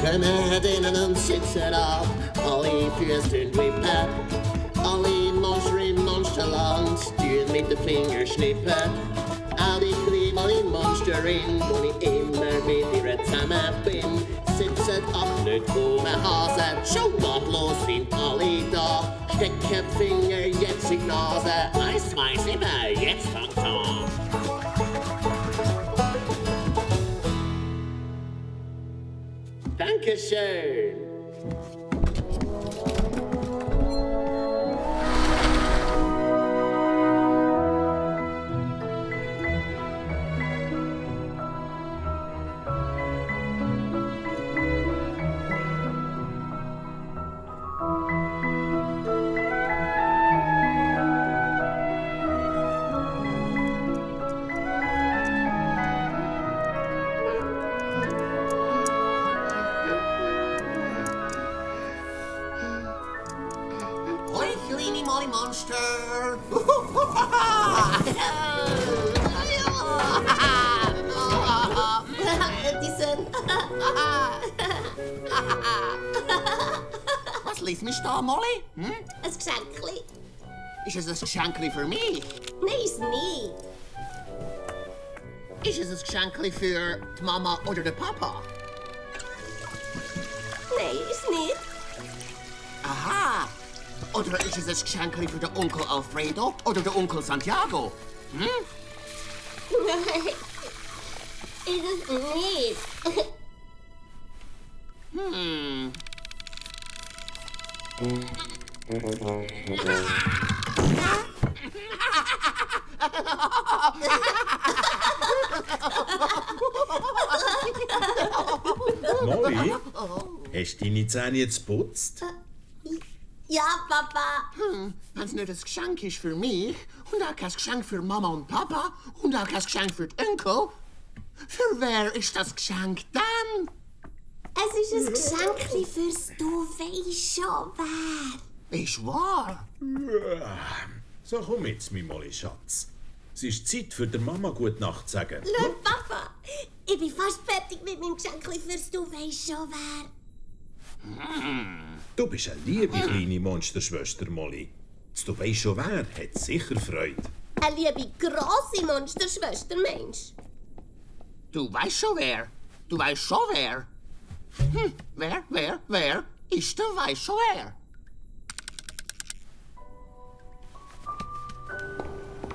Kommen drinnen sitter av, alle fyrstund vippe. Alle monster i monsterland, styr mit de fingersnippe. Alle kliver i monsteren, går ni immer med i rätt samma bin. Sitset öppnet på med hasen, tjoat lås in alle dag. Steck finger, jetzt i nase, eis weiß immer, jetzt fantom. Dankeschön. Monster! Edison! Was liest mich da, Molly? Hm? Ein Geschenkli. Ist es ein Geschenkli für mich? Nein, ist nicht. Ist es ein Geschenkli für die Mama oder den Papa? Nein, ist nicht. Aha! Oder ist es ein Geschenkli für den Onkel Alfredo oder den Onkel Santiago? Hm? Nein, ist es nicht. Molly, hast du deine Zähne jetzt geputzt? Ja, Papa. Wenn es nicht ein Geschenk ist für mich und auch kein Geschenk für Mama und Papa und auch kein Geschenk für den Onkel, für wer ist das Geschenk dann? Es ist ein Geschenkli fürs Du weisst schon wer. Ist wahr? So, komm jetzt, mein Molly, Schatz. Es ist Zeit für der Mama gute Nacht zu sagen. Schau, Papa, ich bin fast fertig mit meinem Geschenkli fürs Du weisst schon wer. Du bist eine liebe kleine Monsterschwester, Molly. Du weisst schon wer, hat sicher Freude. Eine liebe grosse Monsterschwester, Mensch. Du weißt schon wer. Du weißt schon wer. Wer? Ich weiß schon wer.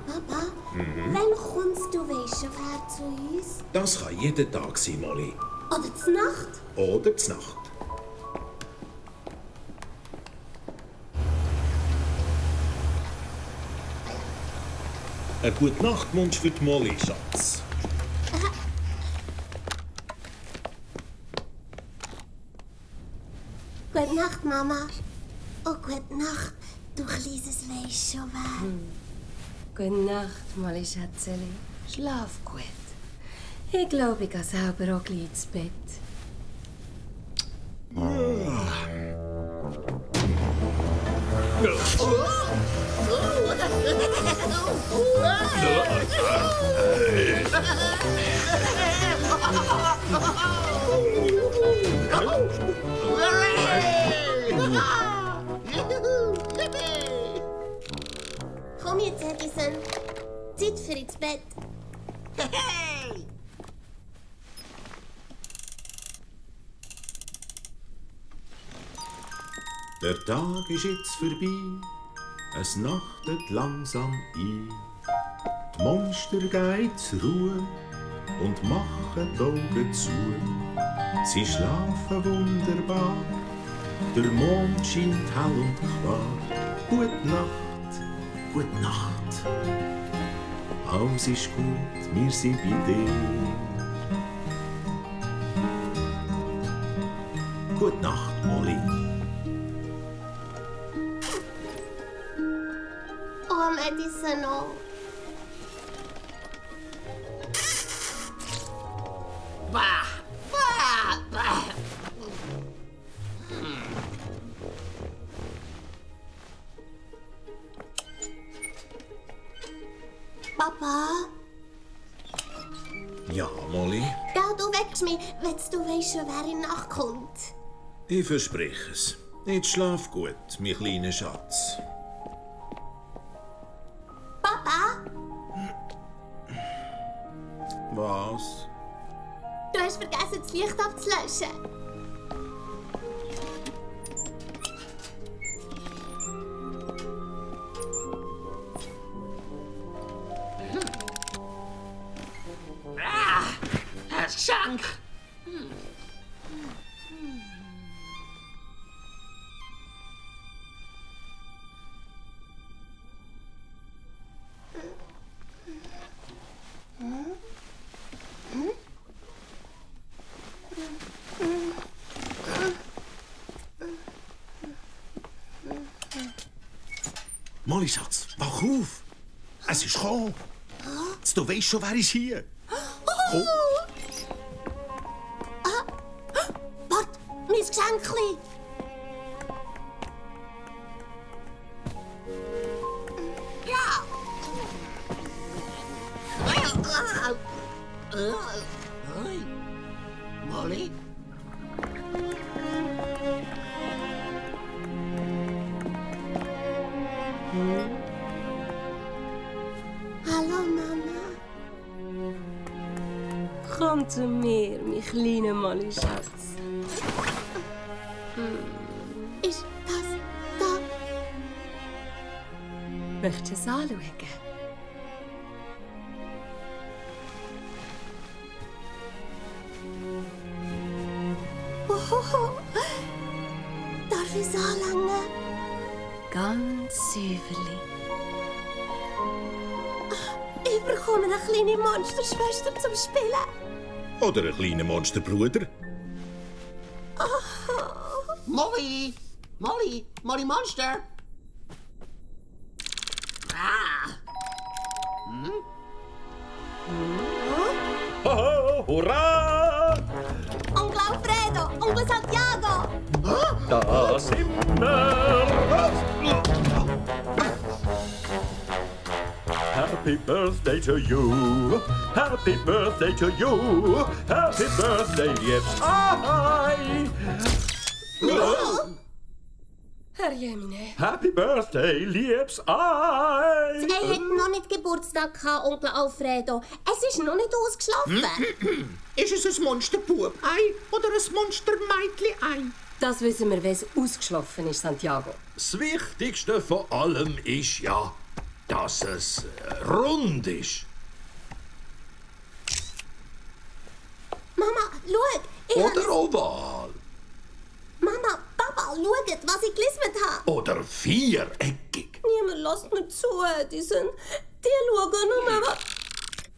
Papa, wann kommst Du weisst schon wer zu uns? Das kann jeden Tag sein, Molly. Oder zur Nacht? Oder zur Nacht. Eine gute Nachtwunsch für die Molly, Schatz. Gute Nacht, Mama. Oh, gute Nacht, du kleines weisst schon wer. Gute Nacht, Molly Schätzeli. Schlaf gut. Ich glaube, ich gehe selber auch gleich ins Bett. Komm jetzt, Edison. Zeit für ins Bett. Hey! Der Tag ist jetzt vorbei, es nachtet langsam ein. Die Monster gehen zur Ruhe und machen die Augen zu. Sie schlafen wunderbar, der Mond scheint hell und klar. Gute Nacht, gute Nacht, alles ist gut, wir sind bei dir. Gute Nacht, Molly. Oh, Edison, oh. Bah! Bah! Bah! Gell, du weckst mich, wenn du weisst schon, wer in die Nacht kommt. Ich verspreche es. Jetzt schlaf gut, mein kleiner Schatz. Papa, Was? du hast vergessen, das Licht abzulöschen. Ein Geschenk. Molly, Schatz, wach auf! Es ist gekommen! Du weisst schon, wer ist hier? Komm! Warte, mein Geschenkli. Ja. Hoi. Molly? Hallo, Mama. Komm zu mir, mein kleiner Molly-Schatz. Ist das da? Möchtest du es anschauen? Oh, darf ich es anlangen? Ganz säuferlich. Ich bekomme eine kleine Monsterschwester zum Spielen. Oder ein kleiner Monsterbruder? Molly! Molly! Molly Monster! Ah! Ho, hurra! Onkel Alfredo, Onkel Santiago. Da sind wir! Happy birthday to you! Happy birthday to you! Happy birthday, liebst Ei! Herr Jemine. Happy birthday, liebs Ei! Er hat noch nicht Geburtstag gehabt, Onkel Alfredo. Es ist noch nicht ausgeschlafen. Ist es ein Monsterbub-Ei oder ein Monstermeitli-Ei? Das wissen wir, wenn es ausgeschlafen ist, Santiago. Das Wichtigste von allem ist ja, dass es rund ist. Mama, schau. Ich Oder habe... oval. Mama, Papa, schaut, was ich gelismet habe. Oder viereckig. Niemand lässt mir zu, die schauen nur was.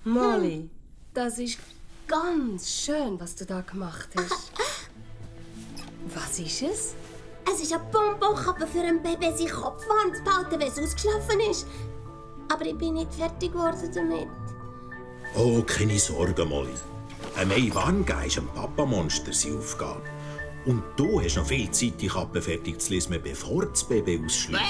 Molly, das ist ganz schön, was du da gemacht hast. Was ist es? Es ist eine Bonbonkappe für ein Baby, seinen Kopf warm zu behalten, wenn es ausgeschlafen ist. Aber ich bin nicht fertig geworden damit. Oh, keine Sorge, Molly. Ein Ei warm geben ist ein Papamonster seine Aufgabe. Und du hast noch viel Zeit, die Kappe fertig zu lesen, bevor das Baby ausschläft.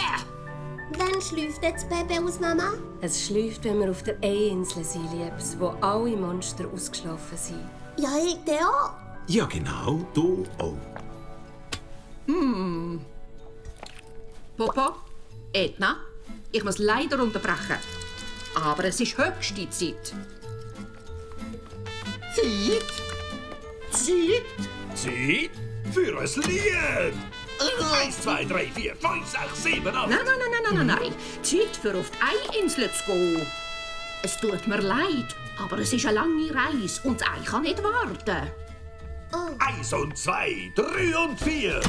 Wann schläft jetzt das Baby aus, Mama? Es schläft, wenn wir auf der Eiinsel sind, Liebs, wo alle Monster ausgeschlafen sind. Ja, ich auch. Ja, genau, du auch. Popo, Edna, ich muss leider unterbrechen. Aber es ist höchste Zeit. Zeit? Zeit? Zeit für ein Lied! 1, 2, 3, 4, 5, 6, 7, 8. Nein. Zeit für auf die Eiinsel zu gehen. Es tut mir leid, aber es ist eine lange Reise und das Ei kann nicht warten. 1 und 2, 3 und 4.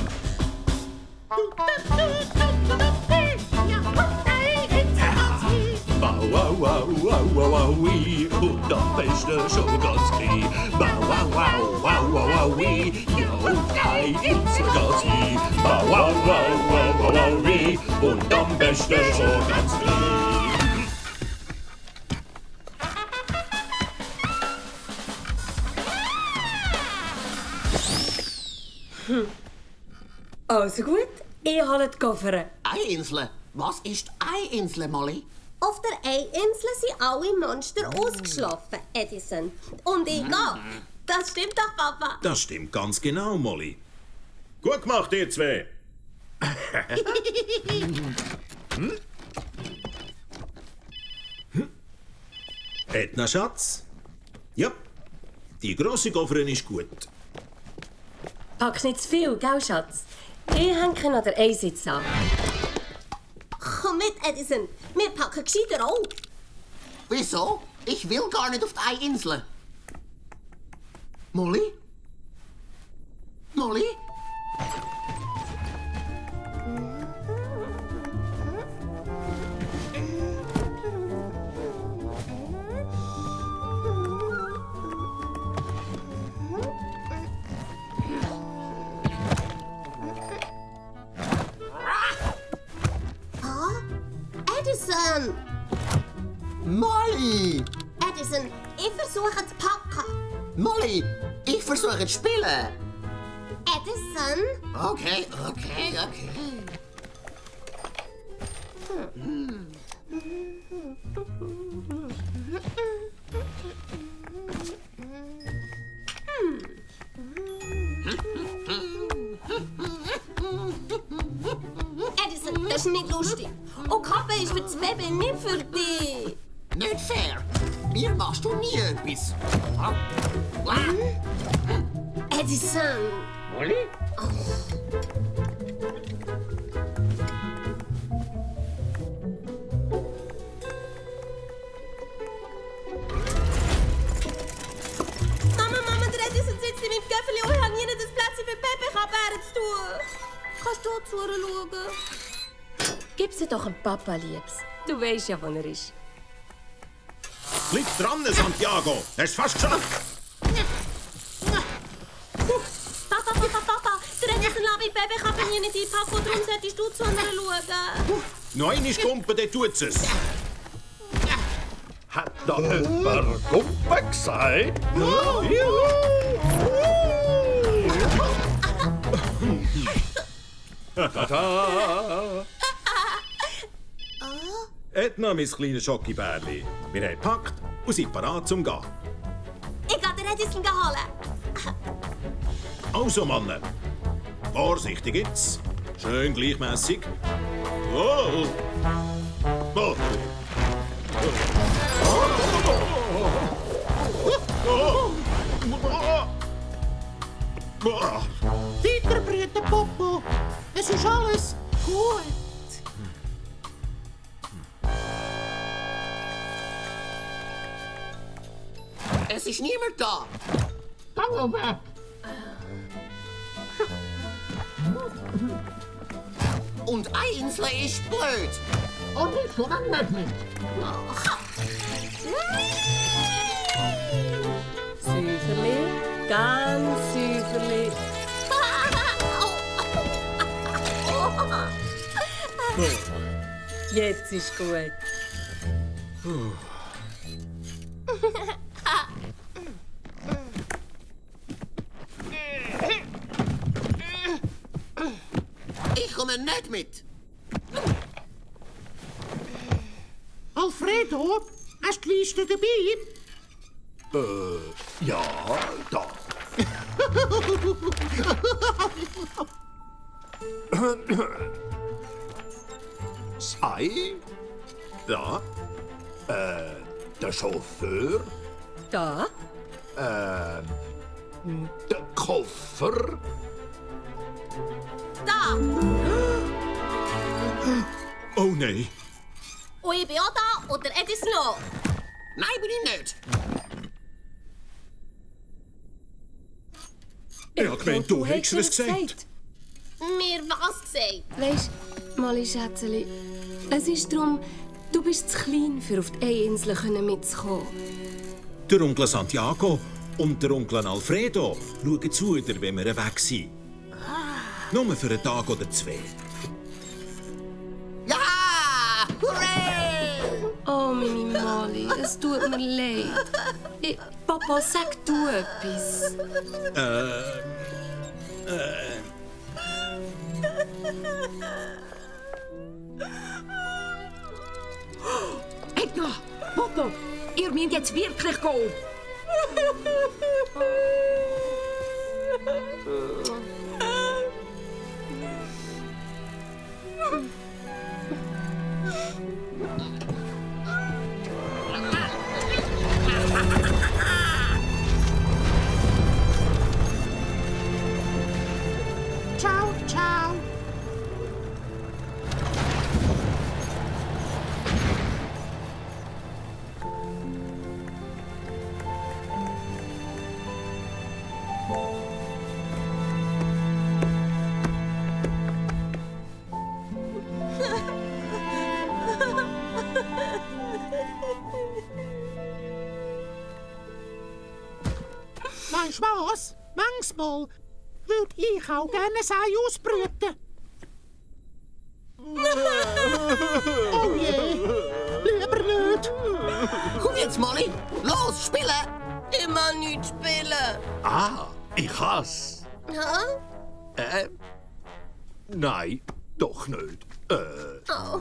Wow, wow, wow, wow, wow, wow, wee. Und am besten schon ganz klein. Wow, wow, wow, wow, wow, wow, wee. Ja, und ein Insel ganz hin. Wow, wow, wow, wow, wow, wow, wee. Und am besten schon ganz klein. Also gut, ich hole die Koffer. Eiinsel? Was ist Eiinsel, Molly? Auf der Eiinsel sind alle Monster ausgeschlafen, Edison. Und ich gehe. Das stimmt doch, Papa. Das stimmt ganz genau, Molly. Gut gemacht, ihr zwei. Edna, Schatz? Ja, die grosse Gofferin ist gut. Packst nicht zu viel, gell, Schatz? Ich hänge noch den Einsitz an. Komm mit, Edison. Wir packen gescheiter auch. Wieso? Ich will gar nicht auf die Einsel. Molly? Molly? Edison! Molly! Edison, ich versuche zu packen. Molly, ich versuche zu spielen. Edison? Okay. Edison, das ist nicht lustig. Und Kappe ist für das Baby, nicht für dich. Nicht fair. Mir machst du nie etwas. Edison! Molly? Mama, der Edison sitzt in meinem Köfferli und ich habe nie das Plätzchen für Pepe Kappe zu tun. Kannst du zuschauen? Gib sie doch dem Papa, Liebs. Du weißt ja, wo er ist. Bleib dran, Santiago. Hast es fast geschafft. Papa, der Edison lässt mein Baby Kappe nie nicht einpacken und darum solltest du zu anderen schauen. Noch einmal Kumpen, dann tut's es. Hat da jemand Gumpe gesagt? Tada! Edna, mein kleines Schokibärli. Wir haben gepackt und sind parat zum Gehen. Ich gehe den Edison holen. Also, Mann. Vorsichtig jetzt. Schön gleichmässig. Oh. Oh. Dieter, Brüder, Popo. Es ist alles gut. Es ist niemand da. Und eine Insel ist blöd. Und ich komme nicht mit. Säuferli, ganz Säuferli. Jetzt ist gut. Ich komme nicht mit. Alfredo, hast du die Liste dabei? Ja, da. Sei, Da. der Chauffeur, Da? der Koffer, Da! Oh nein. Und ich bin auch da und der Edison auch. Nein, bin ich nicht. Ich hab gemeint, du hättest es gesagt. Mir was gesagt? Weisst, Molly Schätzeli, es ist darum, du bist zu klein, für auf die Insel mitzukommen. Der Onkel Santiago und der Onkel Alfredo schauen zu, wenn wir weg sind. Nur für einen Tag oder zwei. Ja! Hurray! Oh, meine Molly, es tut mir leid. Papa, sag du etwas. Edna, Popo, ihr müsst jetzt wirklich gehen. Ciao, ciao. Weißt du was? Manchmal würde ich auch gerne ein Ei ausbrüten. Oh je, lieber nicht. Komm jetzt, Molly. Los, spielen. Ich mag nicht spielen. Ah, ich has. Hä? Nein, doch nicht. Oh.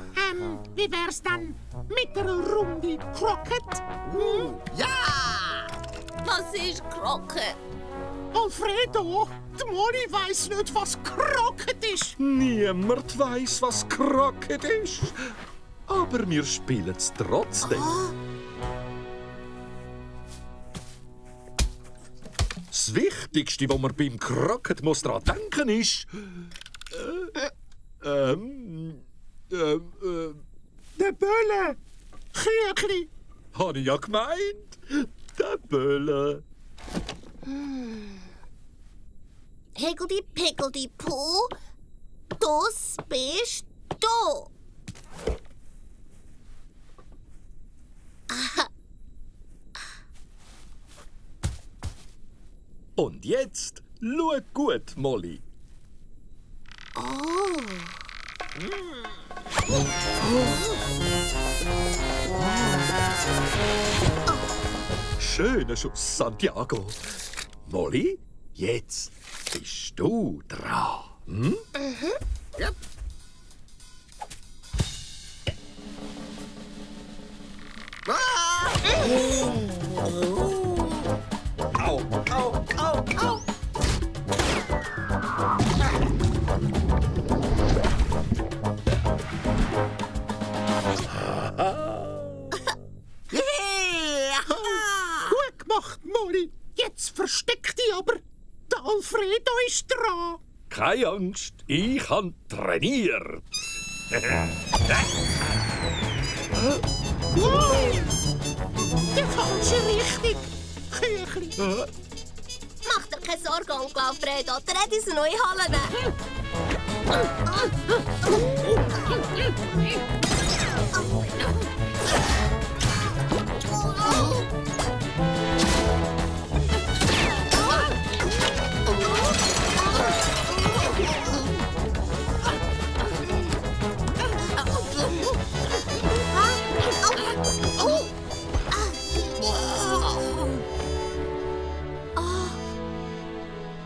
Wie wär's dann mit einer Runde Croquet? Ja! Was ist Croquet? Alfredo, die Molly weiss nicht, was Croquet ist. Niemand weiss, was Croquet ist. Aber wir spielen es trotzdem. Das Wichtigste, was man beim Croquet muss dran denken ist... Der Bölle. Küchli. Habe ich ja gemeint. Der Bölle. Higgledy Piggledy Poo, das bist du. Und jetzt, schau gut, Molly. Schöner Schuss, Santiago. Molly, jetzt bist du dran. Hm? Ja. Au, au, au, au. Gut gemacht, Molly. Jetzt versteck dich aber. Der Alfredo ist dran. Keine Angst, ich habe trainiert. Wow. Die falsche Richtung. Küchli. Mach dir keine Sorgen, Onkel Alfredo. Dreh diese neue Halle.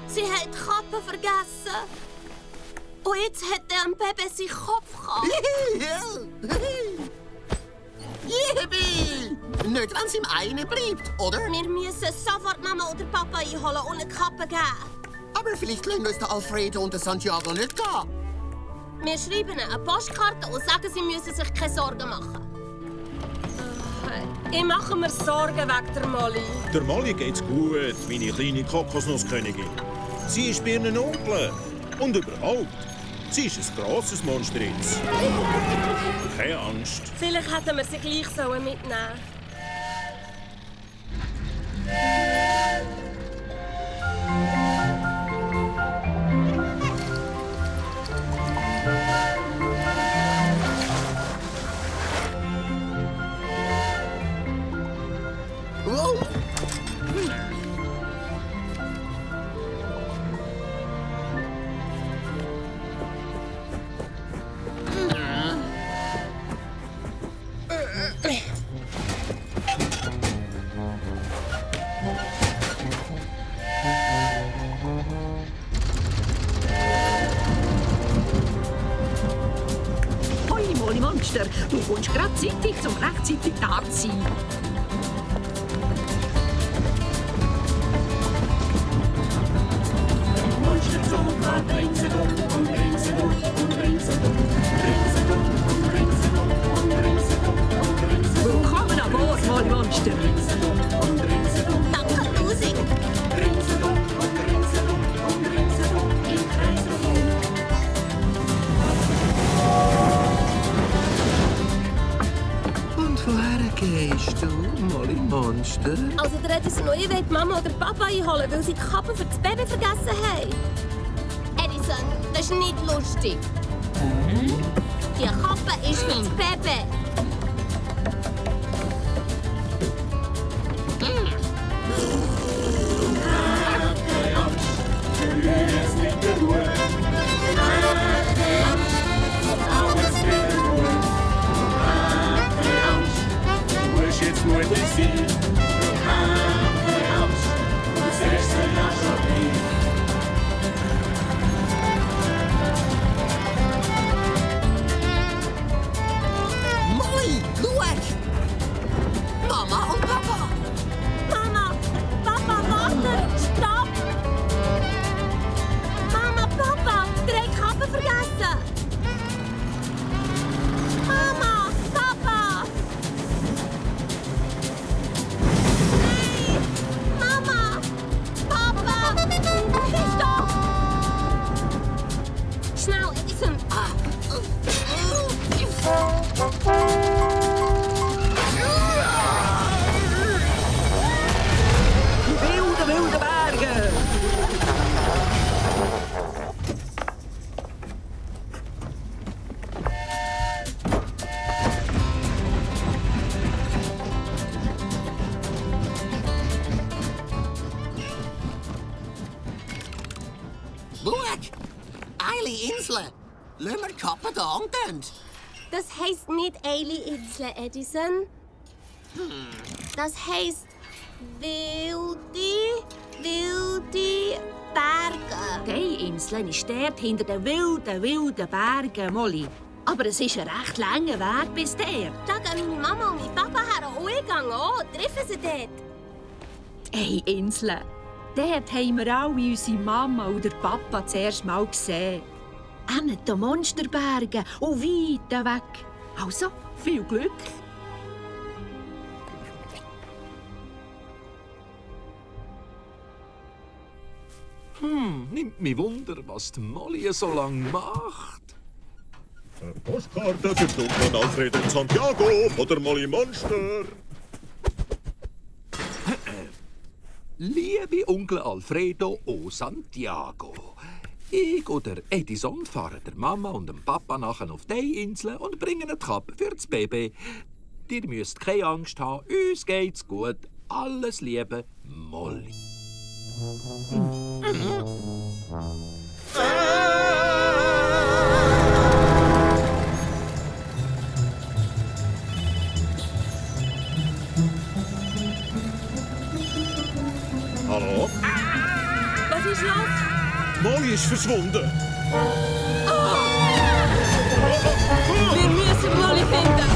Sie hat die Kappe vergessen. Und jetzt hat der Baby seinen Kopf gehabt. Yippie! Nicht, wenn es im einen bleibt, oder? Wir müssen sofort Mama oder Papa einholen und eine Kappe geben. Aber vielleicht lassen uns der Alfredo und der Santiago nicht gehen. Wir schreiben ihnen eine Postkarte und sagen, sie müssen sich keine Sorgen machen. Ich mache mir Sorgen wegen der Molly. Der Molly geht's gut, meine kleine Kokosnusskönigin. Sie ist bei ihren Onkeln. Und überhaupt, sie ist ein grosses Monster jetzt. Keine Angst. Vielleicht hätten wir sie gleich mitnehmen sollen. Wow. Hoi, Molly Monster, du kommst gerade zeitig, um rechtzeitig da zu sein. Monster? Also der Edison und ich wollen Mama oder Papa einholen, weil sie die Kappe für das Baby vergessen haben. Edison, das ist nicht lustig. Die Kappe ist für das Baby. Molly, schau! Mama und Papa! Mama, Papa, warte! Stopp! Mama, Papa, ihr habt die Kappe vergessen! Mama, Papa! Hey! Mama! Papa! Stopp! Schnell, Edison! Wilde Berge! Schau! Eile Insel! Lassen wir die Kappe da angehen. Das heisst nicht Eili-Insel, Edison. Das heisst wilde Berge. Die Insel ist dort hinter den wilden Bergen, Molly. Aber es ist ein recht langer Weg bis der. Da gehen meine Mama und mein Papa her und ich gehe auch. Treffen sie dort. Hey, Insel. Dort haben wir alle unsere Mama und der Papa zuerst mal gesehen. An den Monsterbergen und weit weg. Also, viel Glück. Nimmt mich Wunder, was die Molly so lange macht. Eine Postkarte für Onkel Alfredo und Santiago von der Molly Monster. Liebe Onkel Alfredo und Santiago. Ich oder Edison fahren der Mama und dem Papa nachher auf die Insel und bringen eine Kappe für das Baby. Ihr müsst keine Angst haben, uns geht's gut. Alles Liebe, Molly. Hallo? Was ist los? Molly ist verschwunden. Wir müssen Molly finden.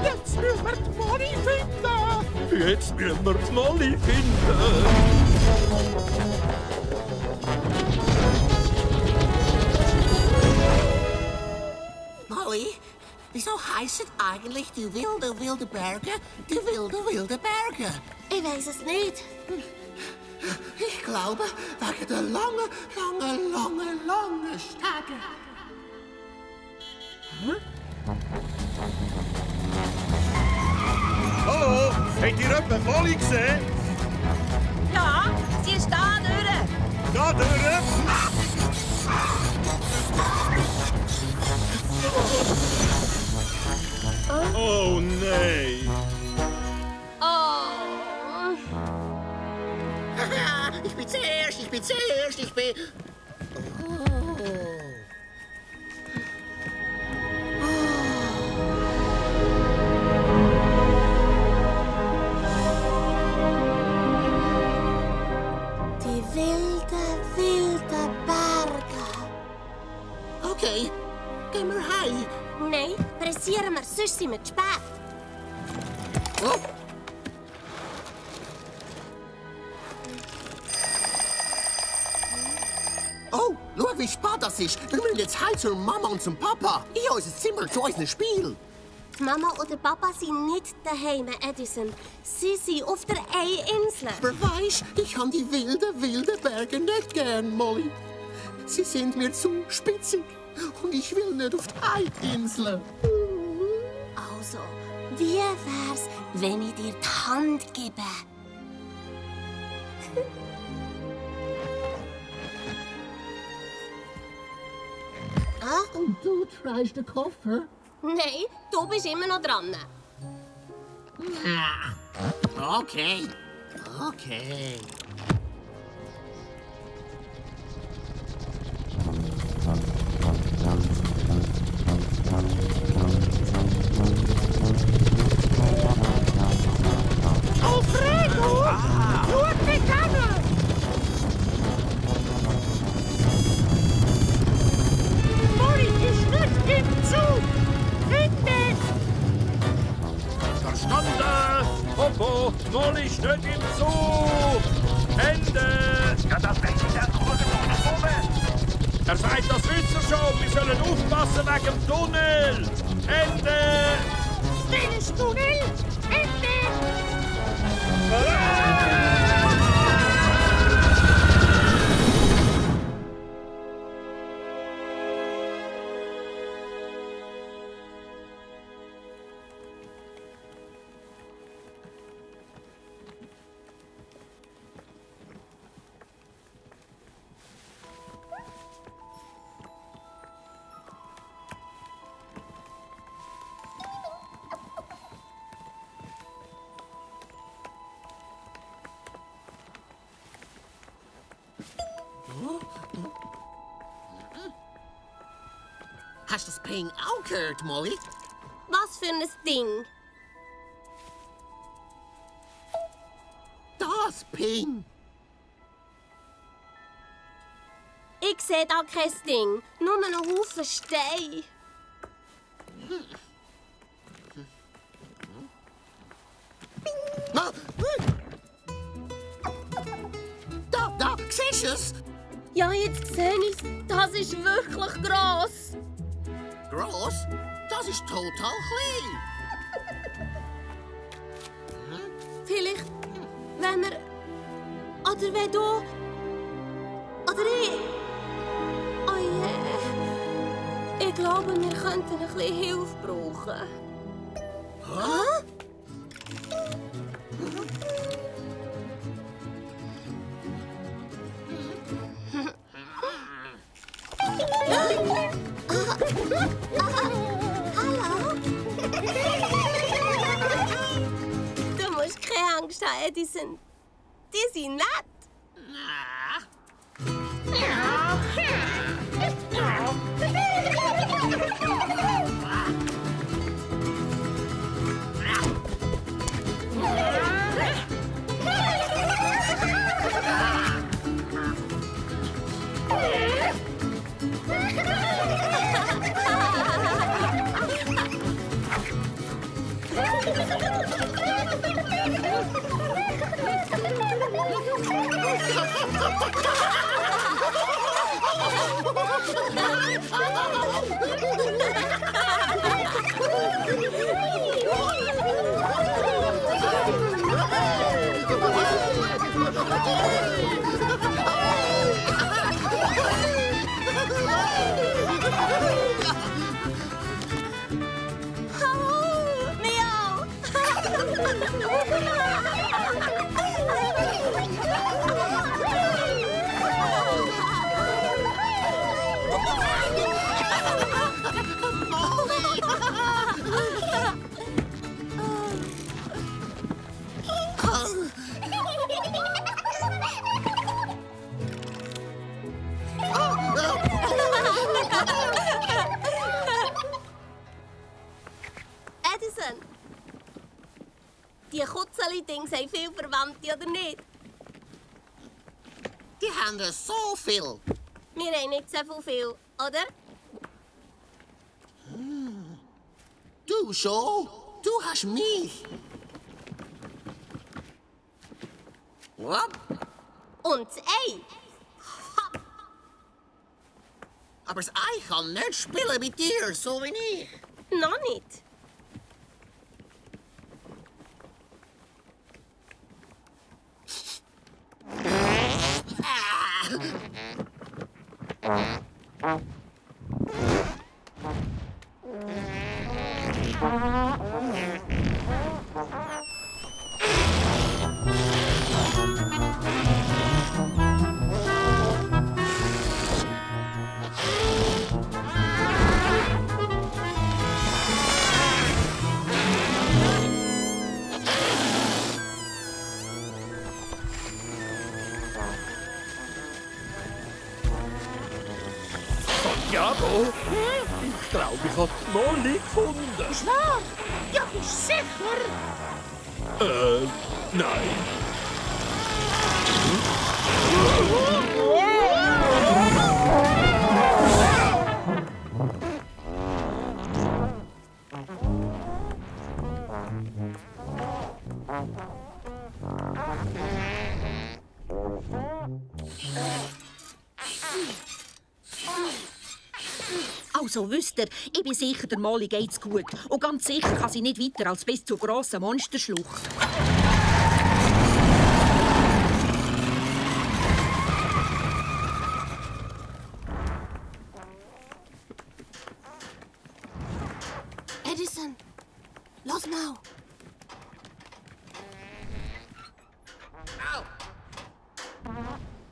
Jetzt müssen wir die Molly finden. Jetzt müssen wir die Molly finden. Molly, wieso heißen eigentlich die wilde Berge die wilde Berge? Ich weiß es nicht. Ich glaube, wegen der langen Stege. Hallo? Habt ihr jemand Molly gesehen? Ja, sie ist da durch. Da durch? Oh nein! Oh. Ich bin zuerst, ich bin... Die wilde Berge. Okay, gehen wir heim. Nein, pressieren wir, sonst sind wir zu spät. Oh. Oh, schau, wie spät das ist. Wir müssen jetzt heim zur Mama und zum Papa. In unser Zimmer zu unserem Spiel. Die Mama oder Papa sind nicht daheim, Edison. Sie sind auf der Ei-Insel. Aber weisst, ich kann die wilden Berge nicht gern, Molly. Sie sind mir zu spitzig. Und ich will nicht auf die Ei-Insel. Also, wie wär's, wenn ich dir die Hand gebe? Und du trägst den Koffer? Nein, du bist immer noch dran. Okay. Okay. Alfredo! Schau mich an! Molly ist nicht im Zug! Bitte! Verstanden! Popo, Molly ist nicht im Zug! Ende! Ja, das weiß ich dann gut oben. Er sagt, das wisst ihr schon! Wir sollen aufpassen wegen dem Tunnel! Ende! Stilles Tunnel! Ende! Hast du das Ping auch gehört, Molly? Was für ein Ding? Das Ping! Ich sehe da kein Ding, nur einen Haufen Steine. Da, siehst du es? Ja, jetzt sehe ich es. Das ist wirklich gross. Gross? Das ist total klein. Vielleicht, wenn wir... Oder wenn du... Oder ich... Oh je. Ich glaube, wir könnten ein bisschen Hilfe brauchen. Hä? Du musst keine Angst haben, die sind nett. Edison, die Kutzeli-Dings haben viel Verwandte, oder nicht? Die haben so viel. Wir haben nicht so viel, oder? Du schon? Du hast mich. What? Und das Ei. Aber das Ei kann nicht spielen mit dir, so wie ich. Noch nicht. Bravo! Ich glaube, ich habe die Molly gefunden. Ist wahr? Ja, bist sicher? Nein. Also wisst ihr, ich bin sicher, der Molly geht's gut. Und ganz sicher kann sie nicht weiter als bis zur grossen Monsterschlucht. Edison, los mal.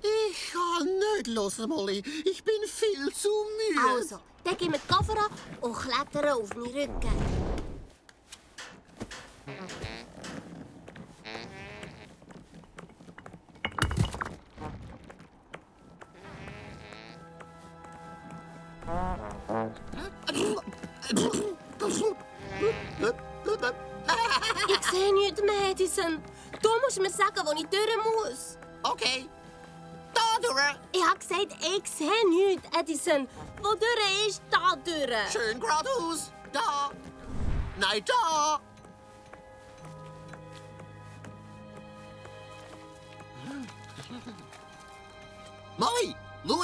Ich kann nicht los, Molly. Ich bin viel zu müde. Also, dann gib mir die Koffer an und klettere auf meinen Rücken. Ich sehe nichts mehr, Edison. Du musst mir sagen, wo ich durch muss. Okay. Da durch. Ich habe gesagt, ich sehe nichts, Edison. Wodurch ist da durch? Schön geradeaus. Da. Nein, da. Molly, schau.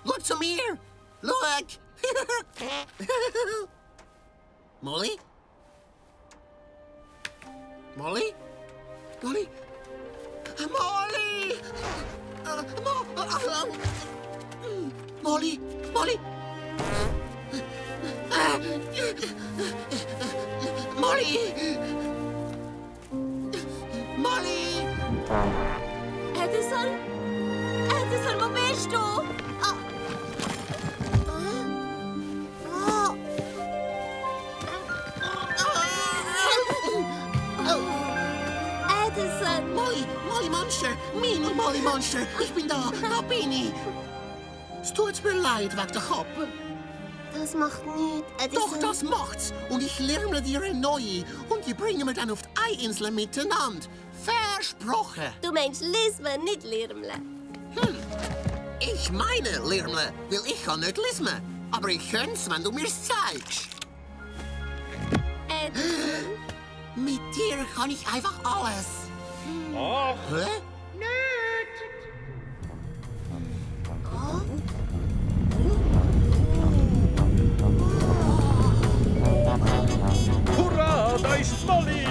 Schau zu mir. Schau. Molly? Molly? Molly? Molly! Molly? Molly? Molly? Molly? Edison? Edison, wo bist du? Edison! Molly, Molly Monster, Mini Molly Monster, ich bin da bin ich. Es tut mir leid wegen der Kappe. Das macht nichts, Edison. Doch, das macht's. Und ich lerne dir eine neue. Und die bringen wir dann auf die Eiinsel miteinander. Versprochen. Du meinst Lismen, nicht Lirmle. Ich meine Lirmle, weil ich kann nicht lismen. Aber ich könnte wenn du mir's zeigst. Edison. Mit dir kann ich einfach alles. Ach, Hä? hurra, da ist Molly!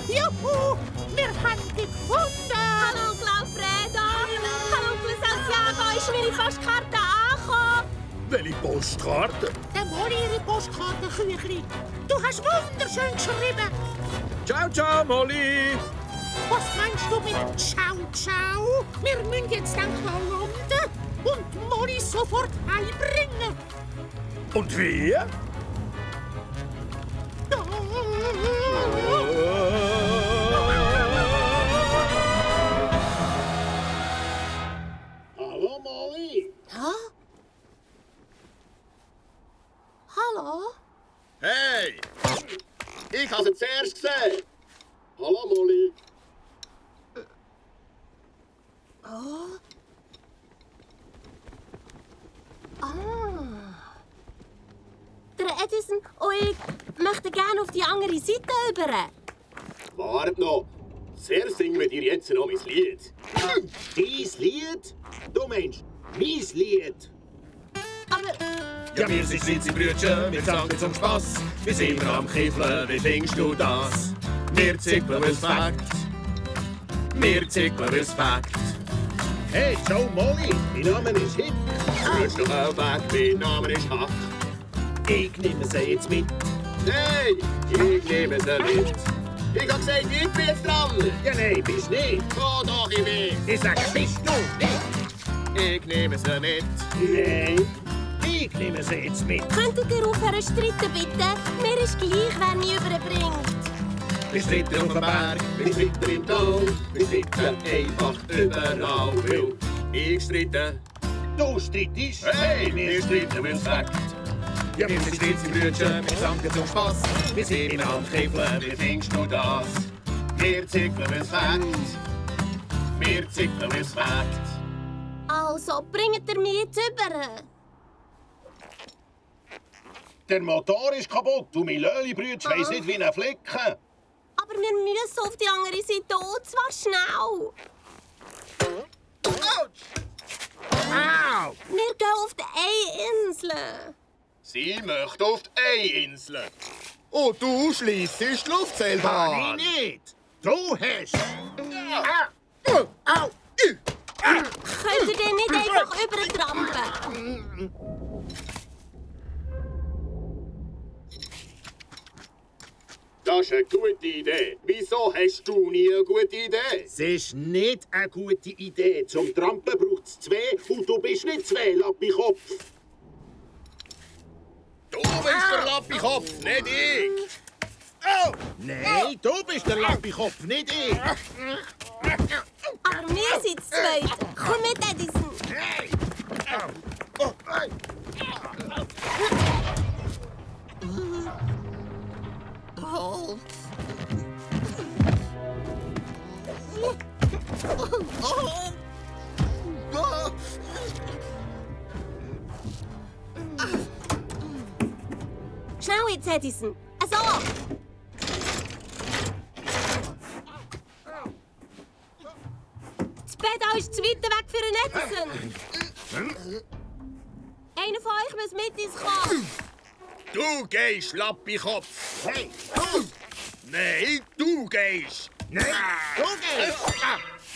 Juhu, wir haben dich gefunden. Hallo, Onkel Alfredo! Hallo, Onkel Santiago! Ist meine Postkarte angekommen? Welche Postkarte? Der Molly ihre Postkartenküchli. Du hast wunderschön geschrieben. Ciao, ciao, Molly! Was meinst du mit Ciao, ciao? Wir müssen jetzt endlich landen und Molly sofort heimbringen. Und wie? Hallo, Molly. Hä? Hallo? Hey! Ich habe sie zuerst gesehen. Hallo, Molly. Der Edison und ich möchten gerne auf die andere Seite über. Wart noch. Zuerst singen wir dir jetzt noch mein Lied. Dein Lied? Du meinst mein Lied? Aber Ja, wir sind Schnitzelbrütchen, wir sagen zum Spass. Wir sind immer am Kiffeln, wie findest du das? Wir zippeln Respekt. Wir zippeln Respekt. Hey, ciao, Molly. Mein Name ist Hick. Rutsch doch auch weg, mein Name ist Hack. Ich nehme sie jetzt mit. Nein, ich nehme sie mit. Ich hab gesagt, ich bin jetzt dran. Ja, nein, bist nicht. Oh, doch, ich bin. Ich sage, bist du nicht. Ich nehme sie mit. Nein, ich nehme sie jetzt mit. könntet ihr aufhören zu streiten, bitte? Mir ist gleich, wer mich überbringt. Wir stritten auf dem Berg. Wir streiten im Tal. Wir streiten einfach überall. Weil ich streite Du streitest? Hey, wir streiten, weil's wächst. Ja, wir sind Stritzenbrüder, wir sanken zum Spass. Wir sind im Handkiffeln, Wie findest du das? Wir zickeln, weil's wächst. Wir zickeln, weil's wächst. Also, bringt ihr mich jetzt über? Der Motor ist kaputt und mein Löli-Brütsch weiss nicht wie ein Flicken. Aber wir müssen auf die andere Seite, und zwar schnell. Autsch! Au! Wir gehen auf die Einsel. Sie möchte auf die Einsel. Und du schliessest die Luftseilbahn. Ich nicht. Du hast. Au! Könnt ihr den nicht einfach übertrampen? Das ist eine gute Idee. Wieso hast du nie eine gute Idee? Es ist nicht eine gute Idee. Zum Trampeln braucht es zwei und du bist nicht zwei, Lappikopf. Du bist der Lappikopf, nicht ich. Oh! Nein, du bist der Lappikopf, nicht ich. Aber wir sind zu zweit. Komm mit, Edison. Hey! Oh, hey. Halt. Schnell jetzt, Edison. Also! Das Pedal ist zu weit weg für einen Edison. Einer von euch muss mit ins Kopf. Du gehst, Lappikopf. Hey! Nein, du gehst. Nein, du gehst.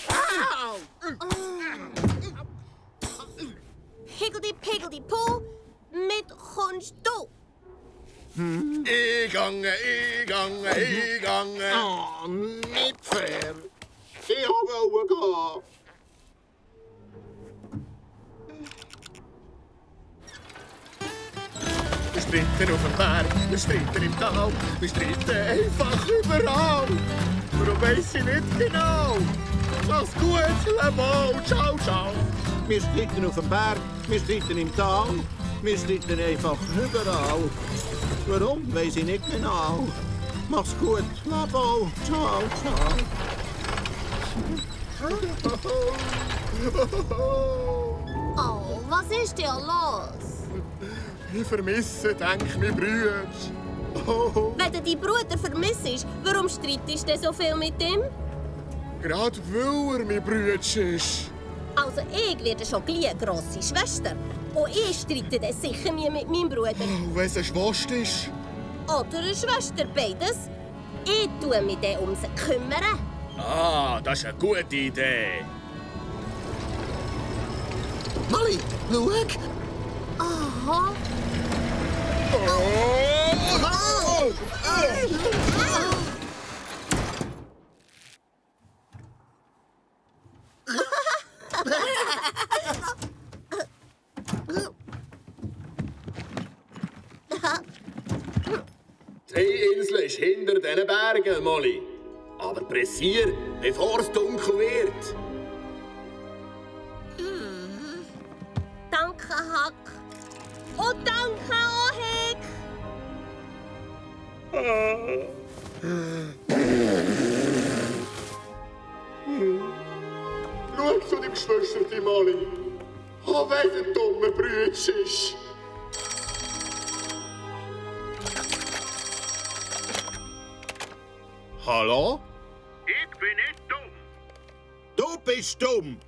Au! Higgledy-piggledy-poo, mit kommst du. Ich gange. Oh, nicht fair. Ich wollte gehen. Wir streiten auf dem Berg, wir streiten im Tal, wir streiten einfach überall. Warum weiss ich nicht genau? Mach's gut, Lebo, ciao, ciao. Wir streiten auf dem Berg, wir streiten im Tal, wir streiten einfach überall. Warum, weiss ich nicht genau. Mach's gut, Labo, ciao, ciao. Oh, was ist denn los? Ich vermisse, denk mein Brüder. Oh, Wenn du deinen Bruder vermisst, warum streitest du so viel mit ihm? gerade weil mein Brüder ist. Also, ich werde schon gleich eine grosse Schwester. Und ich streite dann sicher nie mit meinem Bruder. Und wenn es eine Schwester ist? Oder eine Schwester, beides. Ich tue mich dann um sie kümmern. Ah, das ist eine gute Idee. Molly, schau. Aha. Die Insel ist hinter diesen Bergen, Molly. Aber pressier, bevor es dunkel wird. Danke, Hack. Und danke, Ohek. Schau zu deinem Geschwisterchen, Molly. Oh, wenn der dumme Brütsch ist. Hallo? Ich bin nicht dumm. Du bist dumm.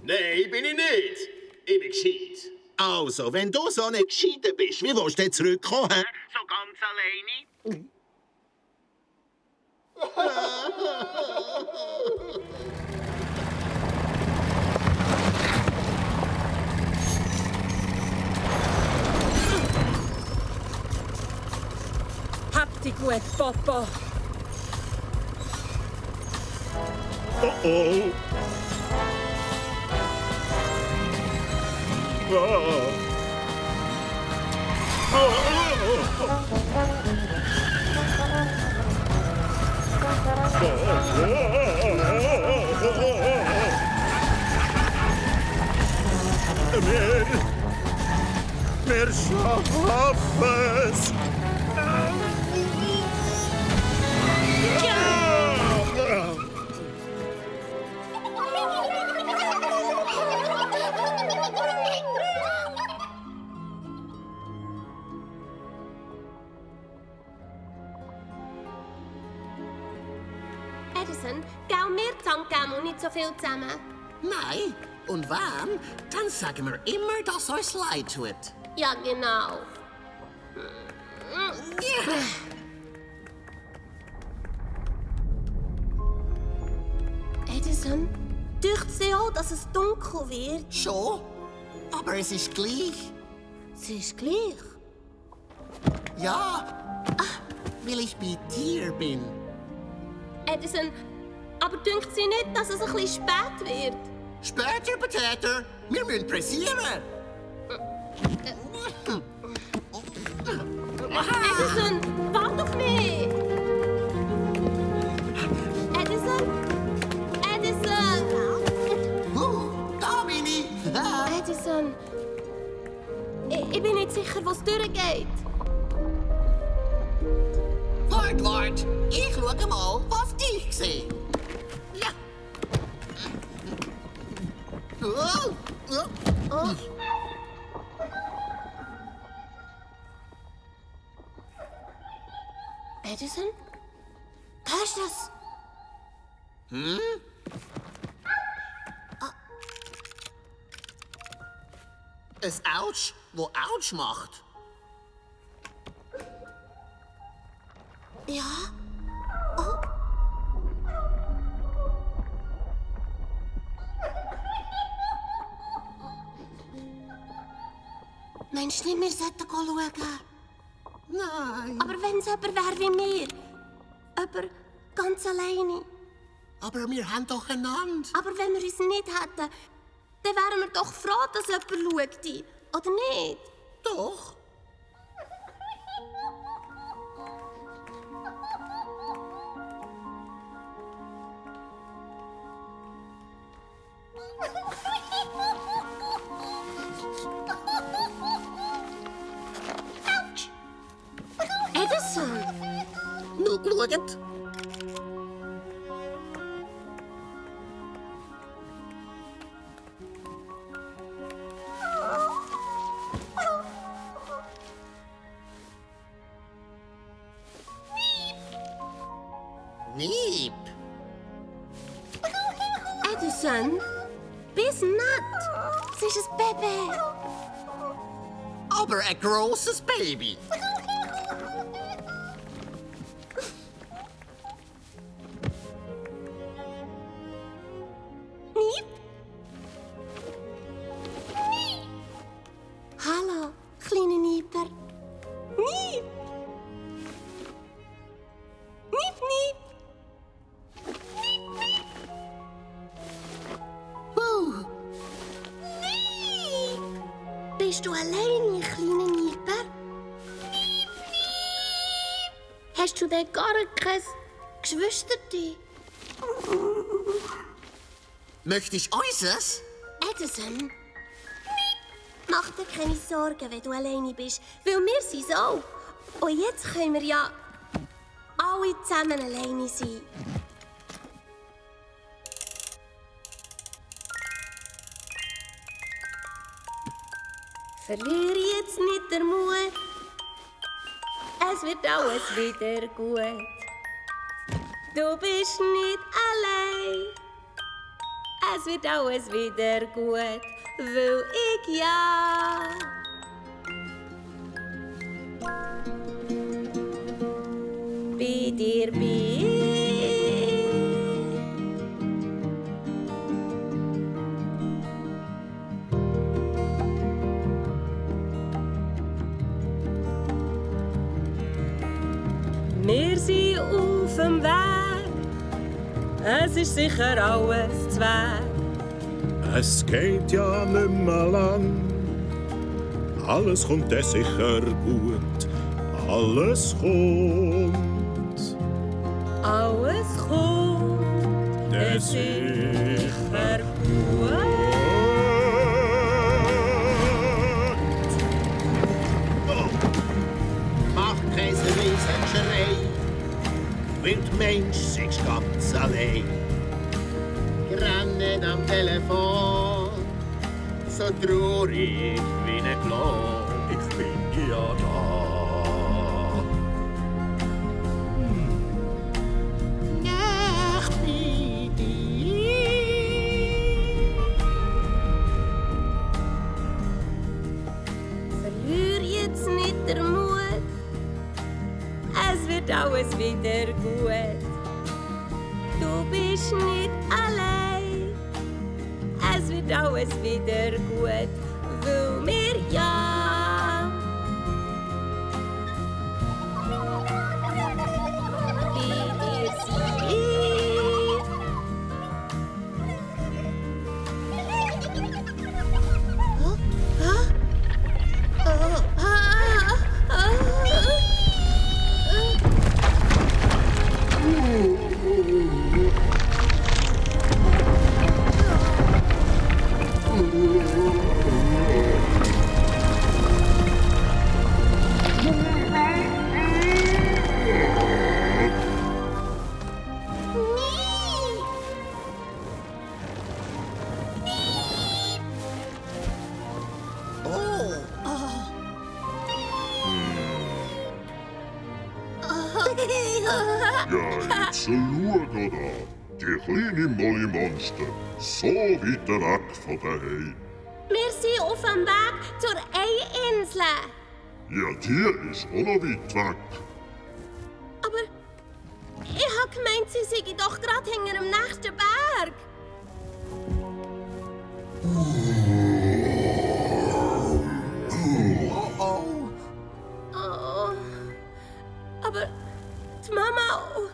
Nein, bin ich nicht. Ich bin gescheit. Also, wenn du so nicht gescheiter bist, wie willst du denn zurückkommen? Hä? So ganz alleine. Habt ihr gut, Papa? Oh oh. Wir schaffen es! Edison, gell mir zusammen und nicht so viel zusammen. Nein, und wenn, dann sagen wir immer, dass es uns leid tut. Ja, genau. Edison, dünkt dir auch, dass es dunkel wird? Schon, aber es ist gleich. Es ist gleich. Ja, weil ich bei dir bin. Edison, aber dünkt sie nicht, dass es ein bisschen spät wird? Später, Potato, wir müssen pressieren. Edison, warte auf mich! Edison? Edison! Da bin ich! Edison, ich bin nicht sicher, wo es durchgeht. Wart, ich schau mal, was ich sehe. Ja. Edison? Hörst du das? Ein Autsch, wo Autsch macht. Ja. Oh. Meinst du nicht, wir sollten schauen? Nein. Aber wenn es jemand wäre wie mir? Jemand ganz alleine? Aber wir haben doch einander. Aber wenn wir uns nicht hätten, dann wären wir doch froh, dass jemand schaut. Oder nicht? Doch. Edison! Nur geschaut. Wieb. Edison, bist nett. Es ist ein Baby. Aber ein großes Baby. Niep? Hallo, kleine Nieper. Niep! Niep, niep! Bist du alleine, kleine Nieper? Hast du denn gar kein Geschwisterte? Möchtest du unseres? Edison? Mach dir keine Sorgen, wenn du alleine bist, weil wir sind es auch. Und jetzt können wir ja alle zusammen alleine sein. Verliere jetzt nicht den Mut. Es wird alles wieder gut. Du bist nicht allein. Es wird alles wieder gut, weil ich ja bei dir bin. Wir sind auf dem Weg, es ist sicher alles zu Weg. Es geht ja nicht mehr lang, alles kommt dann sicher gut, alles kommt. Alles kommt dann sicher gut. weil die Mensch sich ganz allein. Rennen am Telefon, so traurig wie ein Klon. Ich bin ja da. Nacht bei dir. Verlier jetzt nicht den Mut, es wird alles wieder gut. Du bist nicht allein, es wird alles wieder gut, weil wir ja bei dir sind. Ja, jetzt schau da. Die kleine Molly-Monster. So weit weg von daheim. Wir sind auf dem Weg zur Eiinsel. Ja, die ist auch noch weit weg. Aber ich habe gemeint, sie seien doch gerade hinter dem nächsten Berg. Oh. Aber die Mama und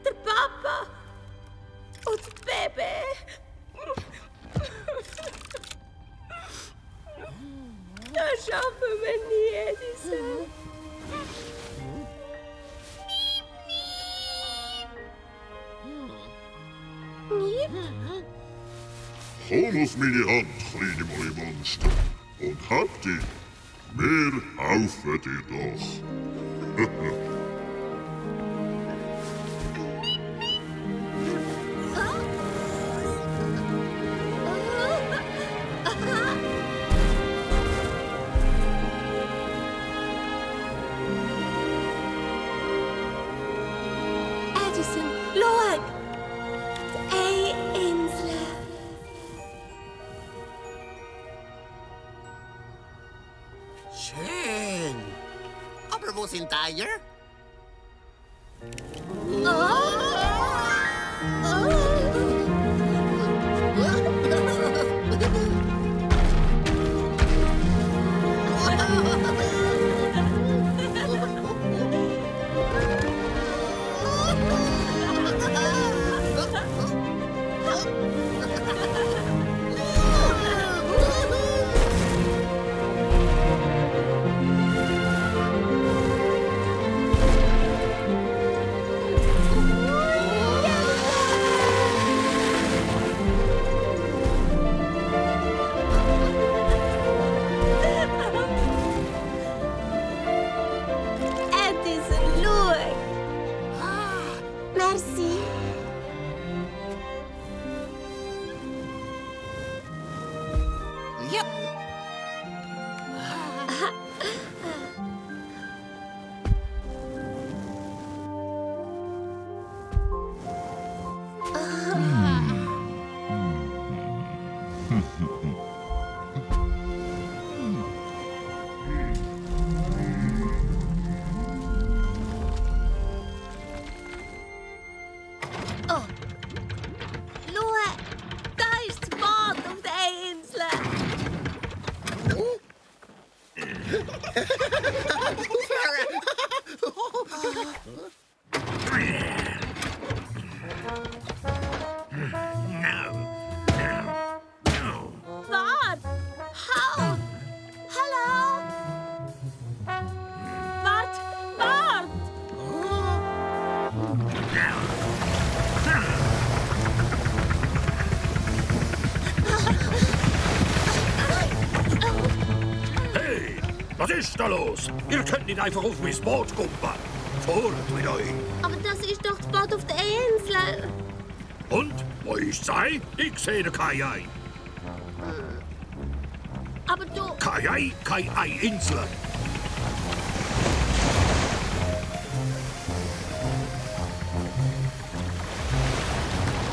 der Papa und das Baby. Das schaffen wir nie, Edison. Komm auf meine Hand, kleine Molly-Monster. Und hab dich. Wir helfen dir doch. Edison, schau! Die Eiinsel. Schön. Aber wo sind die Eier? Edison, schau! Merci. Ja. Schau! Da ist das Bad auf der Eiinsel. Wart! Halt! Hallo! Wart! Wart! Hey, was ist da los? Ihr könnt nicht einfach auf mein Boot kumpeln. fort mit euch. Aber das ist doch das Boot auf der Insel. Und? Wo ist sie? Ich sehe kein Ei. Aber du... Kein Ei, keine Ei-Insel.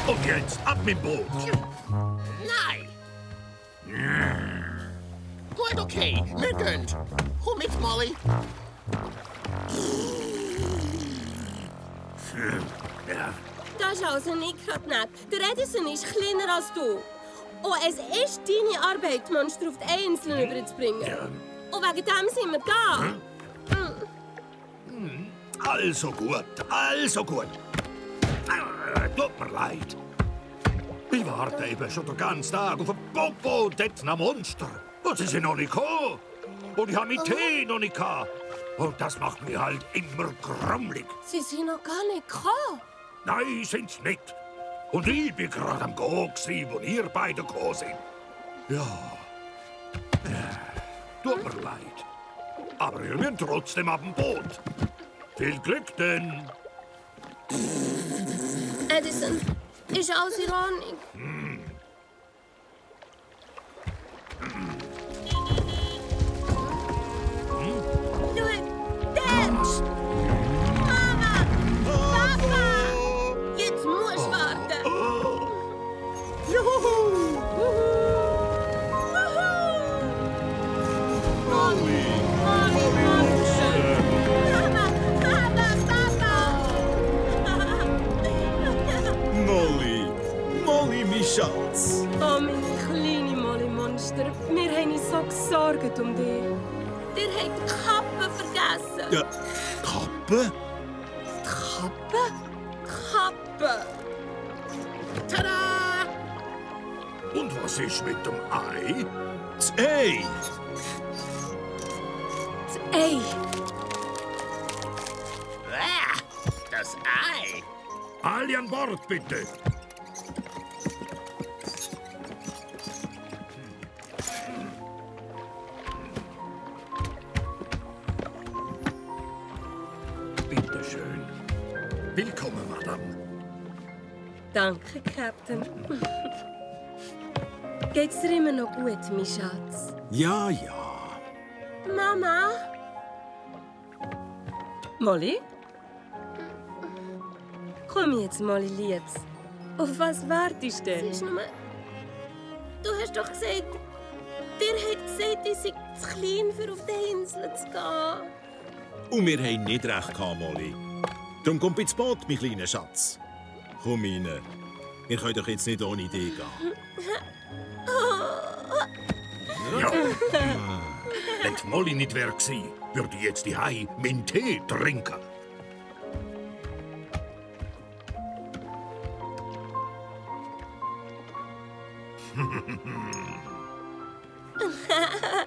Und jetzt ab mit dem Boot. Nein. Gut, okay, wir gehen. Komm mit, Molly. Ja. Das ist also nicht gerade nett. Der Edison ist kleiner als du. Und es ist deine Arbeit, die Monster auf die Insel überzubringen. Ja. Und wegen dem sind wir da. Also gut, also gut. Tut mir leid. Ich warte eben schon den ganzen Tag auf ein Popo dort nach Monster. Und sie sind noch nicht gekommen. Und ich habe meinen Tee noch nicht gehabt. Und das macht mich halt immer grummelig. Sie sind noch gar nicht gekommen. Nein, sind's nicht. Und ich bin gerade am Gehen, wo ihr beide gekommen sind. Ja. Tut mir leid. Aber ihr müsst trotzdem auf dem Boot. Viel Glück denn. Edison, ist alles in Ordnung? Du, Dad! Mama! Papa! Jetzt musst du warten! Juhu! Molly! Mama! Molly! Molly, mein Schatz! Oh, meine kleine Molly-Monster, wir haben uns so gesorgt um dich. Ihr habt die Kappe vergessen. Ja, Kappe? Kappe? Kappe! Tada! Und was ist mit dem Ei? Das Ei! Das Ei! Das Ei. Alle an Bord, bitte. Bitte schön. Willkommen, Madame. Danke, Captain. Geht's dir immer noch gut, mein Schatz? Ja, ja. Mama? Molly? Komm jetzt, Molly, Liebs. Auf was wartest du denn? Du hast doch gesagt, dir hat gesagt, ich sei zu klein, für auf die Insel zu gehen. Und wir haben nicht recht gehabt, Molly. Darum kommt ins Boot, mein kleiner Schatz. Komm rein. Wir können doch jetzt nicht ohne dich gehen. Ja. Wenn die Molly nicht wäre gewesen, würde ich jetzt die Hai meinen Tee trinken.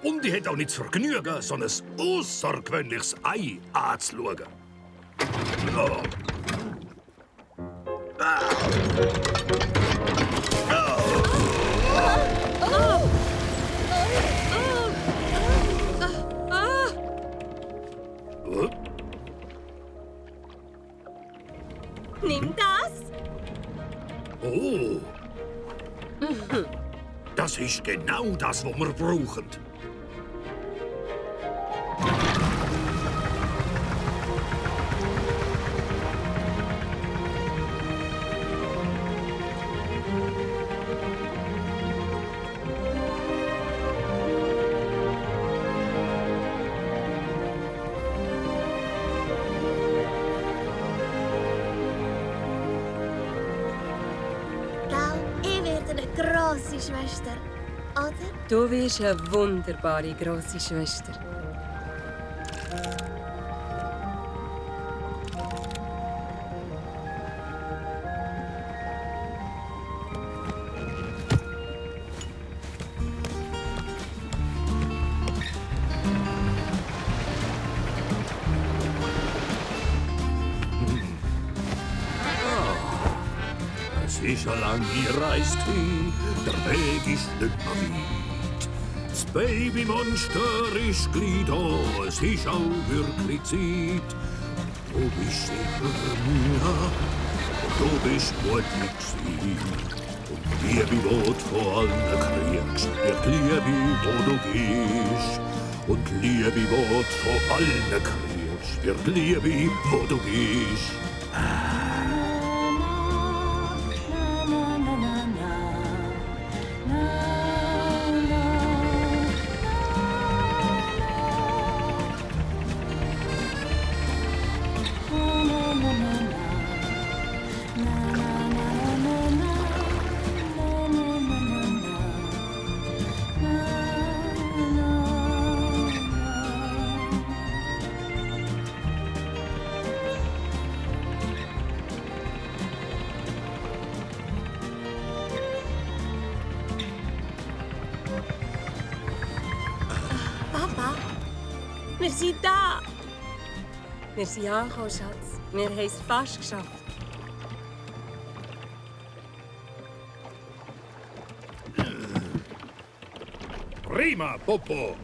Und ich hätte auch nicht das Vergnügen, so ein außergewöhnliches Ei anzuschauen. Oh. Nimm das. Oh. Das ist genau das, was wir brauchen. Ich werde eine grosse Schwester, oder? Du bist eine wunderbare grosse Schwester. Es ist eine lange Reise hin, der Weg ist nicht mehr weit. Das Babymonster ist gleich da, es ist auch wirklich Zeit. Du bist sicher mir, du bist mutig gewesen. Und Liebe, wo du von allen kriegst, wird Liebe, wo du gehst. Und Liebe, wo du von allen kriegst, wird Liebe, wo du gehst. Wir sind da! Wir sind angekommen, Schatz. Wir haben es fast geschafft. Prima, Popo.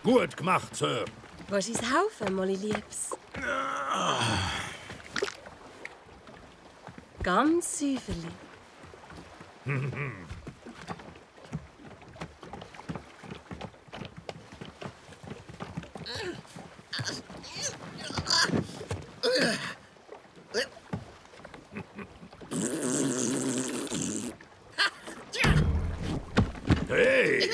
Gut gemacht, Sir. Willst du uns helfen, Molly Liebs? Ganz säuferlich. Hey!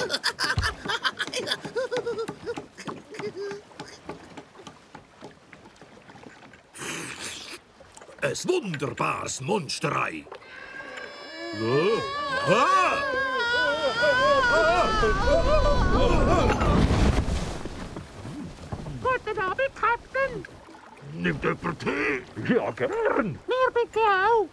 Ein wunderbares Monsterei. Guten Abend, Captain. Nimmt jemand Tee? Ja, gern. Mir bitte auch.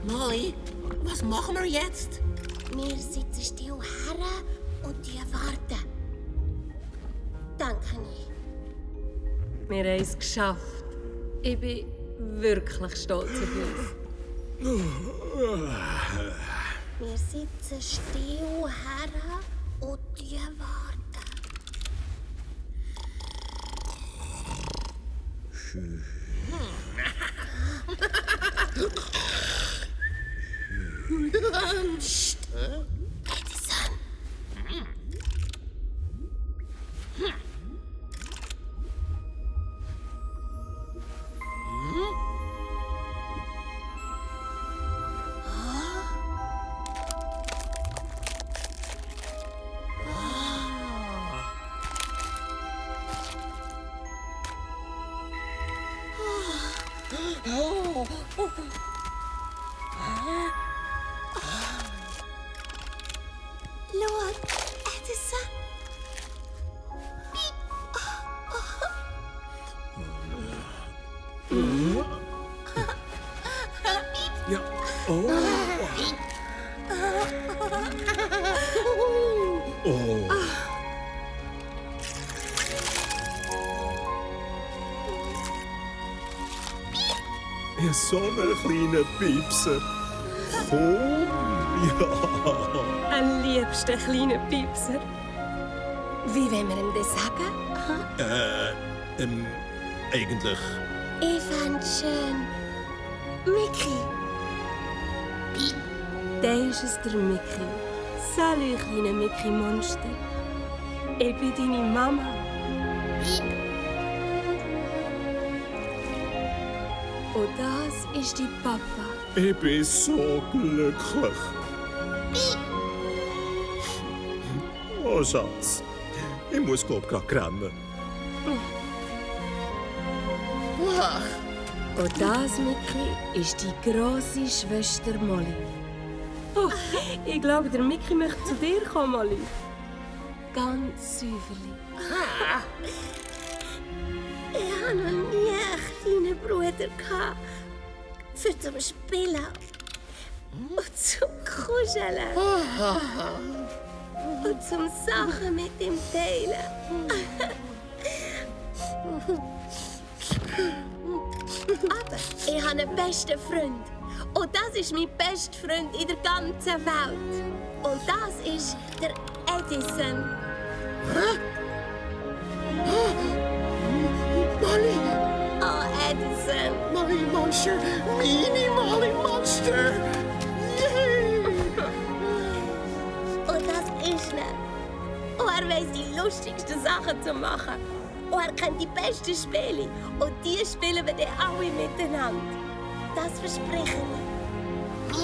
Molly, was machen wir jetzt? Wir sitzen still her und die warten. Danke ich. Wir haben es geschafft. Ich bin wirklich stolz auf uns. Wir sitzen still her und die warten. Psst. Edison. Lord, Edison. Ja. Oh. Oh. Ja, so einen kleinen Piepser. Komm, ja. Ein liebster kleiner Piepser. Wie wollen wir ihm das sagen? Eigentlich. Ich fand's schön. Mickey. Der ist es, der Mickey. Salut, kleiner Mickey-Monster. Ich bin deine Mama. Und das ist dein Papa. Ich bin so glücklich. Oh, Schatz. Ich muss, glaub, grad rennen. Und das, Mickey, ist die grosse Schwester Molly. Oh, ich glaube, der Mickey möchte zu dir kommen, Molly. ganz säuferlich. Ich hatte noch nie einen kleinen Bruder für zum Spielen und zum Kuscheln und zum Sachen mit ihm teilen. Aber ich habe einen besten Freund. Und das ist mein bester Freund in der ganzen Welt. Und das ist der Edison. Hä? Molly! Oh, Edison. Molly Monster! Mini Molly Monster! Yay! Und das ist er. Und er weiss die lustigsten Sachen zu machen. Und er kennt die besten Spiele. Und die spielen wir dann alle miteinander. Das verspreche ich.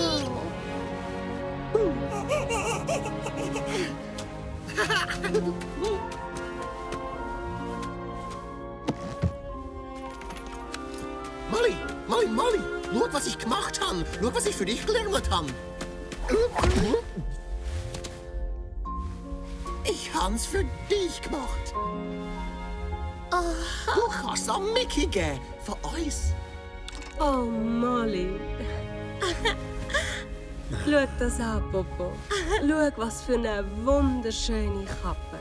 Molly! Molly! Molly! Schau, was ich gemacht habe! Schau, was ich für dich gelernt habe! Ich hab's für dich gemacht! Du kannst es an Mickey geben, von uns! Oh, Molly. Schau das an, Popo. Schau, was für eine wunderschöne Kappe.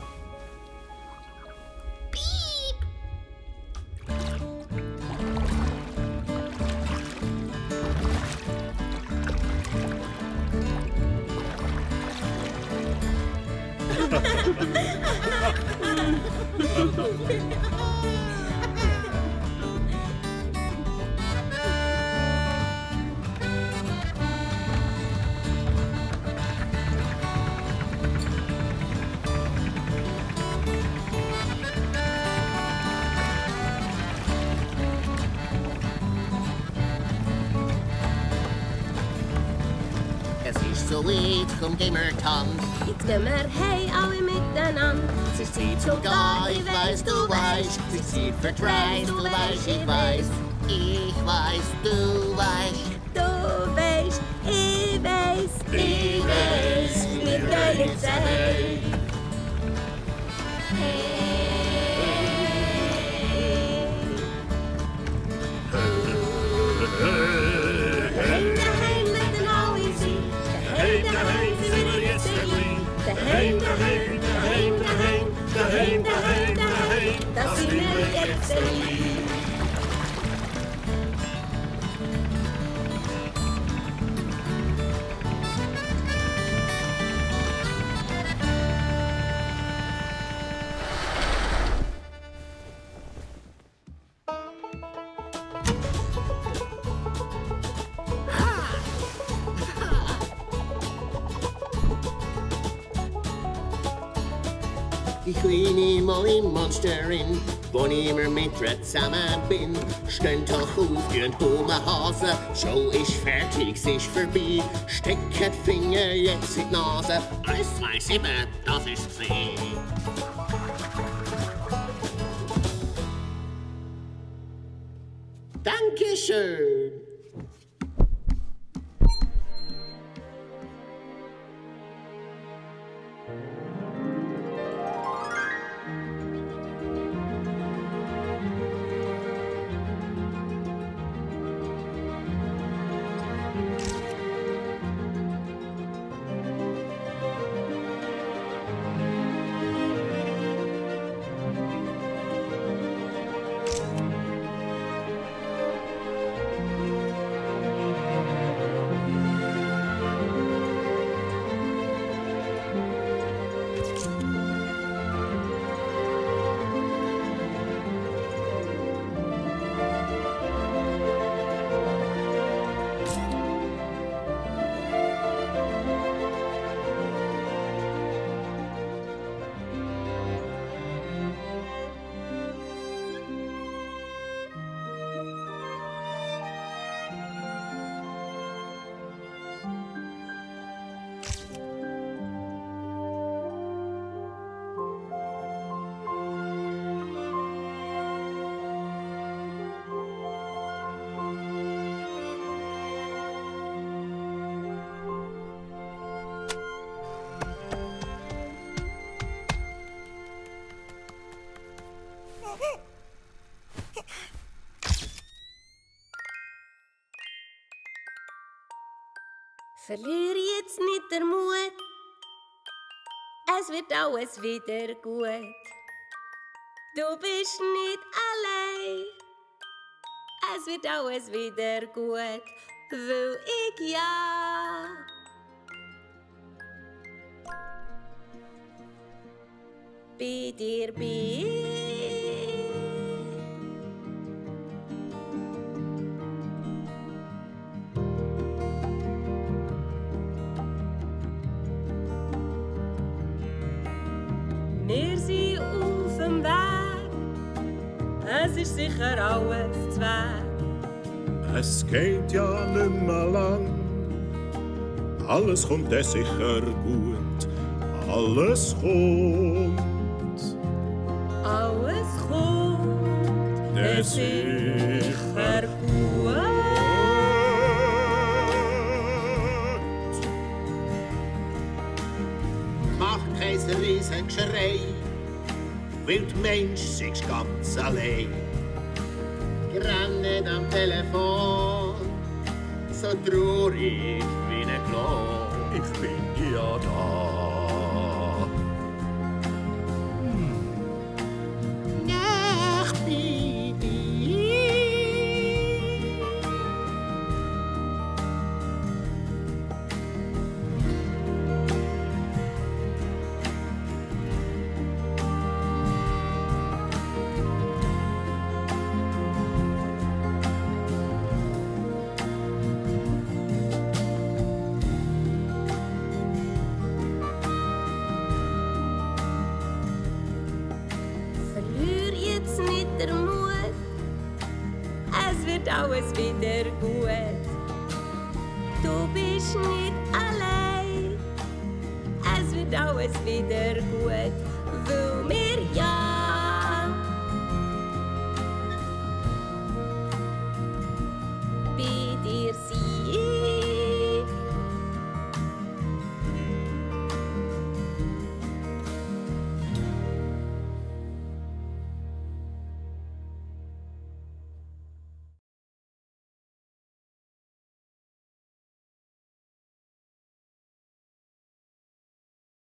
Es ist so weit, komm, gehen wir Tanz. Jetzt gehen wir hey alle miteinander. Es ist Zeit zum Gehen, ich weiß, du weißt. Es ist Zeit für die Reise, du weißt, ich weiß. Ich weiß, du weißt. Du weißt, ich weiß, ich weiß. Wir gehen jetzt hey. Daheim mit den Augen sehen. Daheim sind wir jetzt daheim. Daheim, daheim, daheim, daheim, daheim, daheim, daheim. Das sind wir jetzt daheim. Die kleine Molly Monsterin, wo ich immer mit ihr zusammen bin. Steht doch auf, gehen Hase, Show ist fertig, sie ist vorbei. Steckt die Finger jetzt in die Nase. 1, 2, 7, das ist sie. Dankeschön. Verlier jetzt nicht den Mut. Es wird alles wieder gut. Du bist nicht allein. Es wird alles wieder gut, weil ich ja bei dir bin. Wir sind auf dem Weg, es ist sicher alles zu Weg. Es geht ja nicht mehr lang, alles kommt dann sicher gut, alles kommt. Alles kommt dann sicher gut. Mach kein Riesengeschrei, weil die Mensch sich ganz allein. Grann nicht am Telefon, so traurig wie ein Klon. Ich bin ja da. Nach bei dir. Verlier jetzt nicht den Mut, es wird alles wieder gut. Du bist nicht allein, es wird alles wieder gut, weil wir